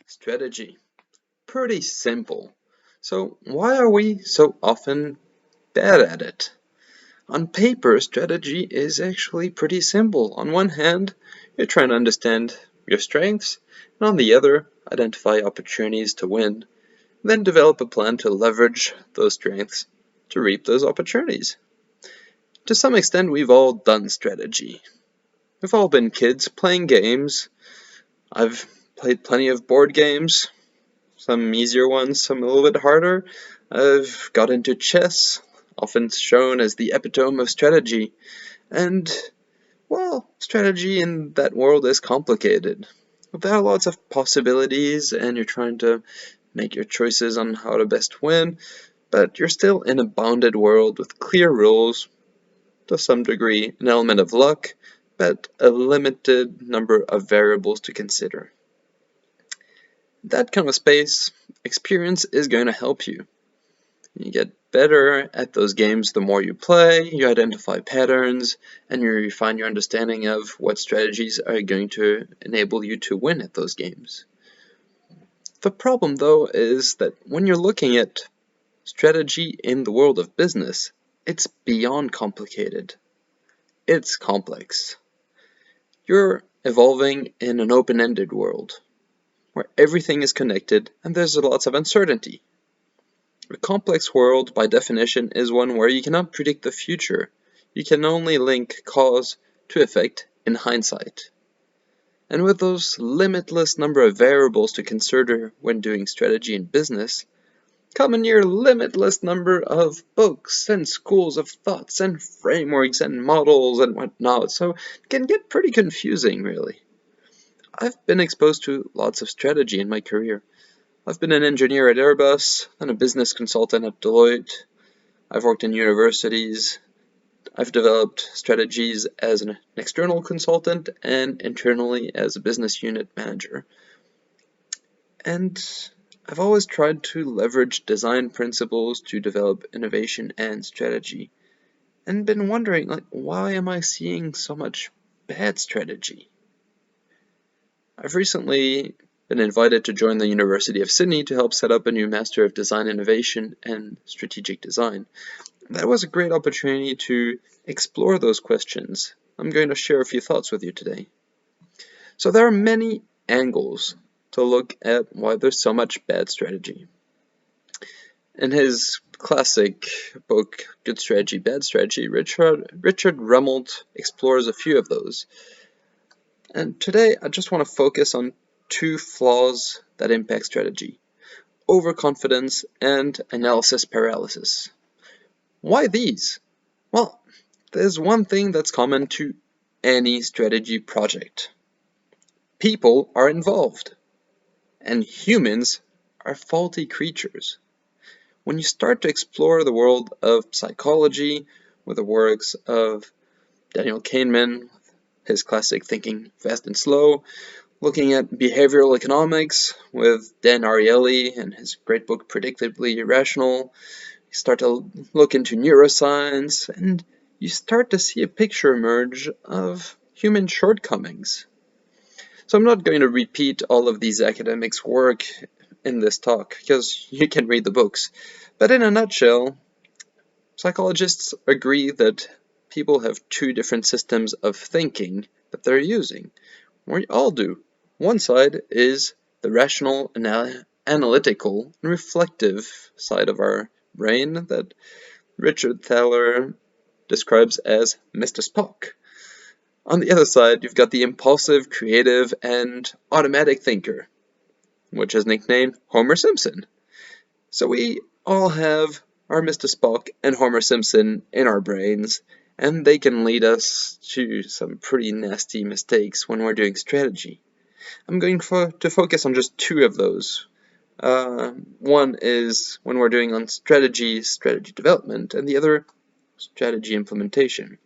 Strategy. Pretty simple. So why are we so often bad at it? On paper, strategy is actually pretty simple. On one hand, you're trying to understand your strengths, and on the other, identify opportunities to win, then develop a plan to leverage those strengths to reap those opportunities. To some extent, we've all done strategy. We've all been kids playing games. I've played plenty of board games, some easier ones, some a little bit harder. I've got into chess, often shown as the epitome of strategy. And, well, strategy in that world is complicated. There are lots of possibilities, and you're trying to make your choices on how to best win, but you're still in a bounded world with clear rules, to some degree an element of luck, but a limited number of variables to consider. That kind of space, experience is going to help you. You get better at those games the more you play, you identify patterns, and you refine your understanding of what strategies are going to enable you to win at those games. The problem, though, is that when you're looking at strategy in the world of business, it's beyond complicated. It's complex. You're evolving in an open-ended world, where everything is connected and there's lots of uncertainty. A complex world, by definition, is one where you cannot predict the future. You can only link cause to effect in hindsight. And with those limitless number of variables to consider when doing strategy in business, come a near limitless number of books and schools of thoughts and frameworks and models and whatnot, so it can get pretty confusing, really. I've been exposed to lots of strategy in my career. I've been an engineer at Airbus and a business consultant at Deloitte. I've worked in universities. I've developed strategies as an external consultant and internally as a business unit manager. And I've always tried to leverage design principles to develop innovation and strategy, and been wondering, why am I seeing so much bad strategy? I've recently been invited to join the University of Sydney to help set up a new Master of Design Innovation and Strategic Design. That was a great opportunity to explore those questions. I'm going to share a few thoughts with you today. So there are many angles to look at why there's so much bad strategy. In his classic book, Good Strategy, Bad Strategy, Richard Rummelt explores a few of those. And today I just want to focus on two flaws that impact strategy: overconfidence and analysis paralysis. Why these? Well, there's one thing that's common to any strategy project. People are involved, and humans are faulty creatures. When you start to explore the world of psychology with the works of Daniel Kahneman, his classic Thinking Fast and Slow, looking at behavioral economics with Dan Ariely and his great book Predictably Irrational, you start to look into neuroscience, and you start to see a picture emerge of human shortcomings. So I'm not going to repeat all of these academics' work in this talk, because you can read the books. But in a nutshell, psychologists agree that people have two different systems of thinking that they're using. We all do. One side is the rational, analytical, and reflective side of our brain that Richard Thaler describes as Mr. Spock. On the other side, you've got the impulsive, creative, and automatic thinker, which is nicknamed Homer Simpson. So we all have our Mr. Spock and Homer Simpson in our brains, and they can lead us to some pretty nasty mistakes when we're doing strategy. I'm going to focus on just two of those. One is when we're doing on strategy development, and the other, strategy implementation.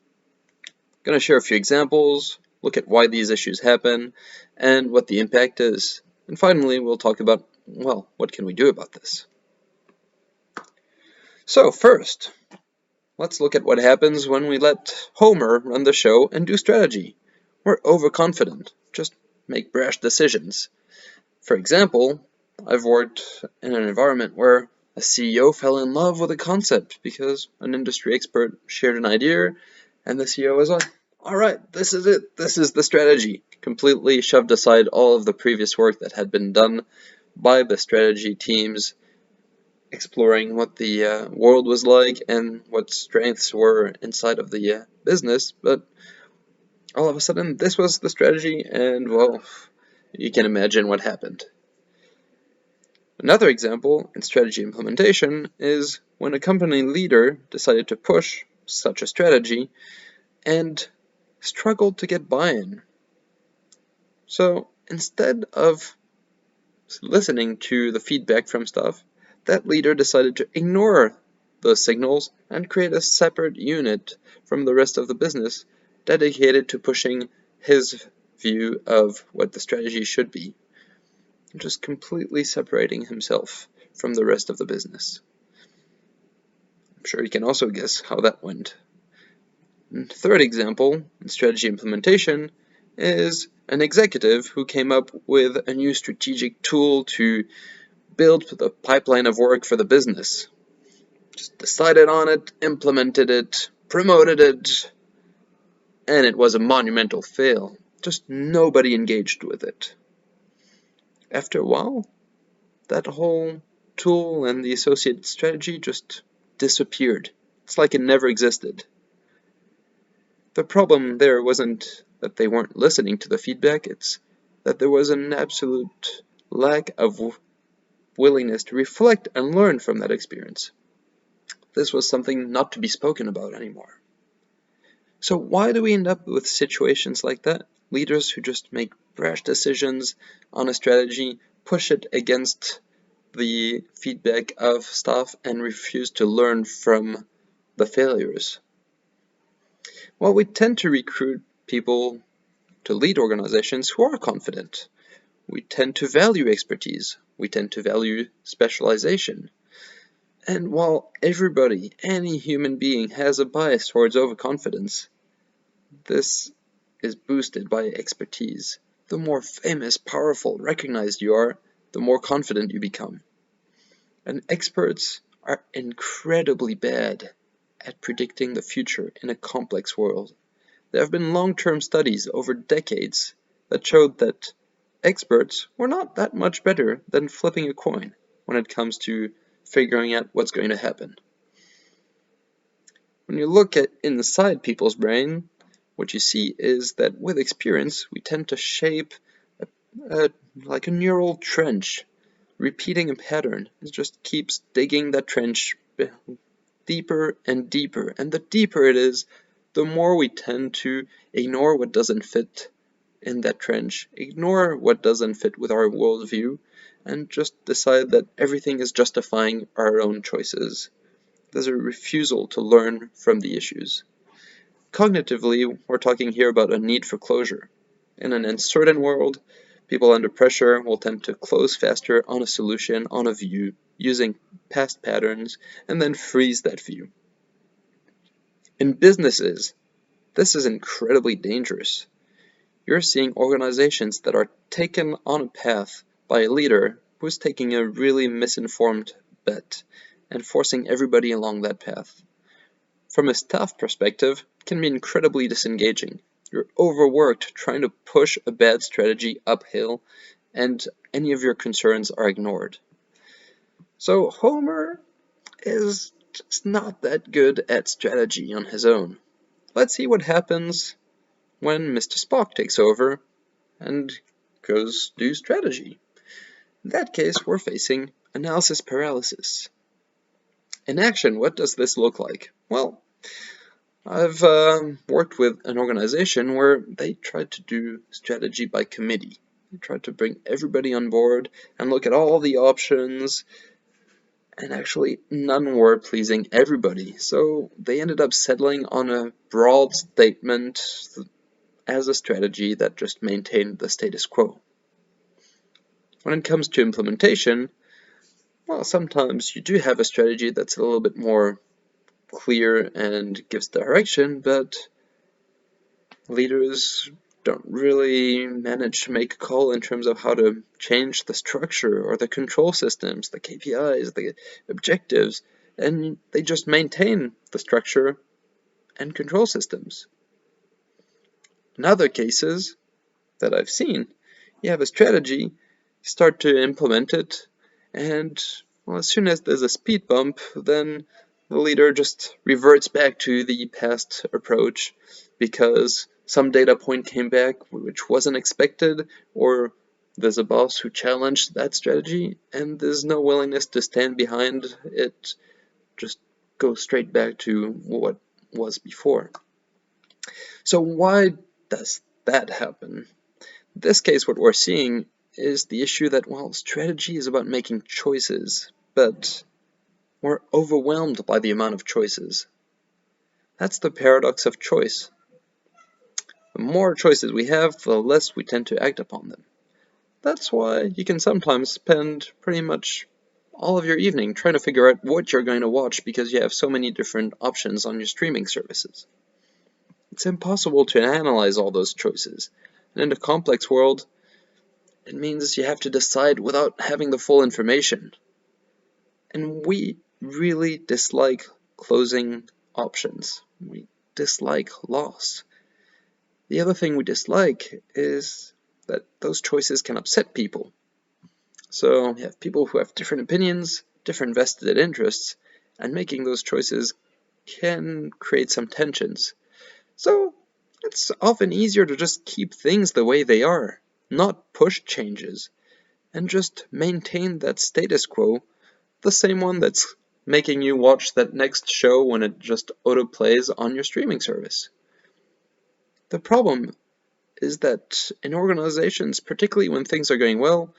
I'm going to share a few examples, look at why these issues happen, and what the impact is. And finally, we'll talk about, what can we do about this? So first, let's look at what happens when we let Homer run the show and do strategy. We're overconfident, just make brash decisions. For example, I've worked in an environment where a CEO fell in love with a concept because an industry expert shared an idea, and the CEO was like, alright, this is it, this is the strategy. Completely shoved aside all of the previous work that had been done by the strategy teams, exploring what the world was like and what strengths were inside of the business, but all of a sudden this was the strategy, and well, you can imagine what happened. Another example in strategy implementation is when a company leader decided to push such a strategy and struggled to get buy-in. So instead of listening to the feedback from staff, that leader decided to ignore those signals and create a separate unit from the rest of the business dedicated to pushing his view of what the strategy should be, just completely separating himself from the rest of the business. I'm sure you can also guess how that went. And third example in strategy implementation is an executive who came up with a new strategic tool to build the pipeline of work for the business. Just decided on it, implemented it, promoted it, and it was a monumental fail. Just nobody engaged with it. After a while, that whole tool and the associated strategy just disappeared. It's like it never existed. The problem there wasn't that they weren't listening to the feedback, it's that there was an absolute lack of willingness to reflect and learn from that experience. This was something not to be spoken about anymore. So why do we end up with situations like that? Leaders who just make brash decisions on a strategy, push it against the feedback of staff, and refuse to learn from the failures. Well, we tend to recruit people to lead organizations who are confident. We tend to value expertise. We tend to value specialization. And while everybody, any human being, has a bias towards overconfidence, this is boosted by expertise. The more famous, powerful, recognized you are, the more confident you become. And experts are incredibly bad at predicting the future in a complex world. There have been long-term studies over decades that showed that experts were not that much better than flipping a coin when it comes to figuring out what's going to happen. When you look at inside people's brain, what you see is that with experience we tend to shape like a neural trench, repeating a pattern. It just keeps digging that trench deeper and deeper, and the deeper it is, the more we tend to ignore what doesn't fit in that trench, ignore what doesn't fit with our worldview, and just decide that everything is justifying our own choices. There's a refusal to learn from the issues. Cognitively, we're talking here about a need for closure. In an uncertain world, people under pressure will tend to close faster on a solution, on a view, using past patterns, and then freeze that view. In businesses, this is incredibly dangerous. You're seeing organizations that are taken on a path by a leader who's taking a really misinformed bet and forcing everybody along that path. From a staff perspective, it can be incredibly disengaging. You're overworked trying to push a bad strategy uphill, and any of your concerns are ignored. So Homer is just not that good at strategy on his own. Let's see what happens when Mr. Spock takes over and goes do strategy. In that case, we're facing analysis paralysis. In action, what does this look like? Well, I've worked with an organization where they tried to do strategy by committee. They tried to bring everybody on board and look at all the options, and actually none were pleasing everybody. So they ended up settling on a broad statement as a strategy that just maintained the status quo. When it comes to implementation, well, sometimes you do have a strategy that's a little bit more clear and gives direction, but leaders don't really manage to make a call in terms of how to change the structure or the control systems, the KPIs, the objectives, and they just maintain the structure and control systems. In other cases that I've seen, you have a strategy, start to implement it, and well, as soon as there's a speed bump, then the leader just reverts back to the past approach because some data point came back which wasn't expected, or there's a boss who challenged that strategy and there's no willingness to stand behind it, just go straight back to what was before. So why does that happen? In this case, what we're seeing is the issue that, well, strategy is about making choices, but we're overwhelmed by the amount of choices. That's the paradox of choice. The more choices we have, the less we tend to act upon them. That's why you can sometimes spend pretty much all of your evening trying to figure out what you're going to watch because you have so many different options on your streaming services. It's impossible to analyze all those choices, and in a complex world, it means you have to decide without having the full information. And we really dislike closing options. We dislike loss. The other thing we dislike is that those choices can upset people. So you have people who have different opinions, different vested interests, and making those choices can create some tensions. So it's often easier to just keep things the way they are, not push changes, and just maintain that status quo, the same one that's making you watch that next show when it just auto-plays on your streaming service. The problem is that in organizations, particularly when things are going well,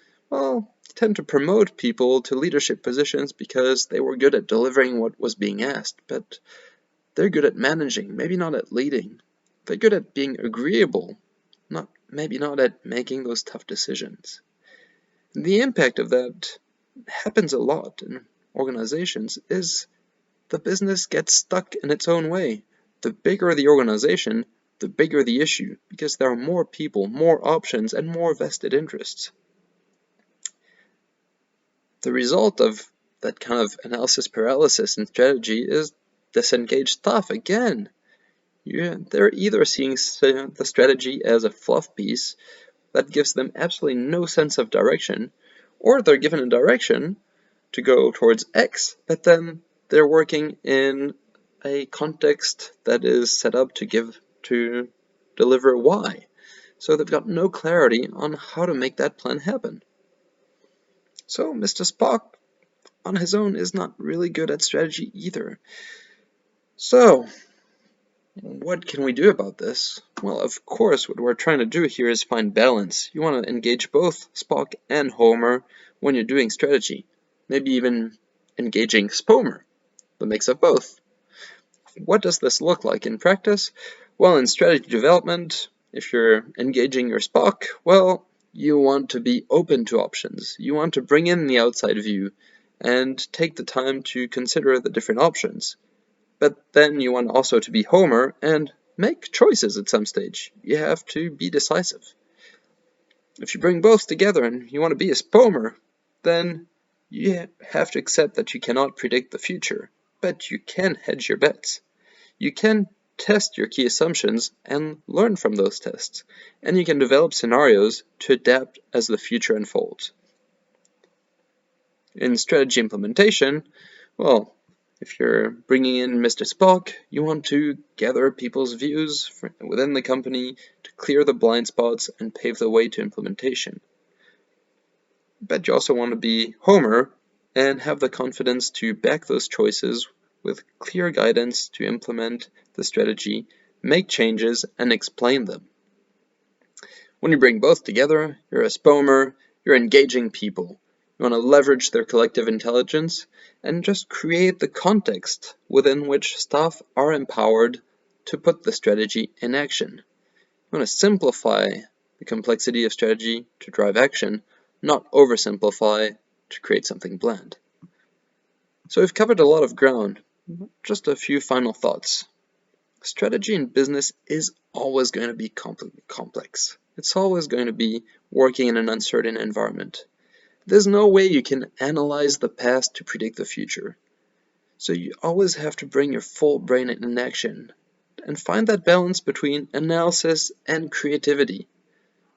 tend to promote people to leadership positions because they were good at delivering what was being asked, but they're good at managing, maybe not at leading. They're good at being agreeable, maybe not at making those tough decisions. And the impact of that happens a lot in organizations is the business gets stuck in its own way. The bigger the organization, the bigger the issue, because there are more people, more options, and more vested interests. The result of that kind of analysis paralysis in strategy is disengaged staff again. They're either seeing the strategy as a fluff piece that gives them absolutely no sense of direction, or they're given a direction to go towards X, but then they're working in a context that is set up to deliver Y. So they've got no clarity on how to make that plan happen. So Mr. Spock on his own is not really good at strategy either. So what can we do about this? Well, of course, what we're trying to do here is find balance. You want to engage both Spock and Homer when you're doing strategy. Maybe even engaging Spomer, the mix of both. What does this look like in practice? Well, in strategy development, if you're engaging your Spock, well, you want to be open to options. You want to bring in the outside view and take the time to consider the different options. But then you want also to be Homer and make choices at some stage. You have to be decisive. If you bring both together and you want to be a Spomer, then you have to accept that you cannot predict the future, but you can hedge your bets. You can test your key assumptions and learn from those tests, and you can develop scenarios to adapt as the future unfolds. In strategy implementation, well, if you're bringing in Mr. Spock, you want to gather people's views within the company to clear the blind spots and pave the way to implementation. But you also want to be Homer and have the confidence to back those choices with clear guidance to implement the strategy, make changes, and explain them. When you bring both together, you're a Spomer, you're engaging people. You want to leverage their collective intelligence and just create the context within which staff are empowered to put the strategy in action. You want to simplify the complexity of strategy to drive action, not oversimplify to create something bland. So we've covered a lot of ground, Just a few final thoughts. Strategy in business is always going to be complex. It's always going to be working in an uncertain environment. There's no way you can analyze the past to predict the future. So you always have to bring your full brain in action and find that balance between analysis and creativity,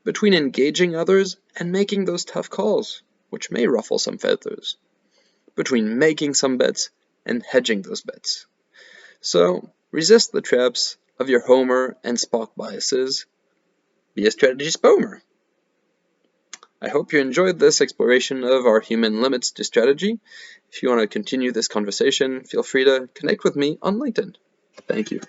between engaging others and making those tough calls, which may ruffle some feathers, between making some bets and hedging those bets. So resist the traps of your Homer and Spock biases. Be a strategy spomer. I hope you enjoyed this exploration of our human limits to strategy. If you want to continue this conversation, feel free to connect with me on LinkedIn. Thank you.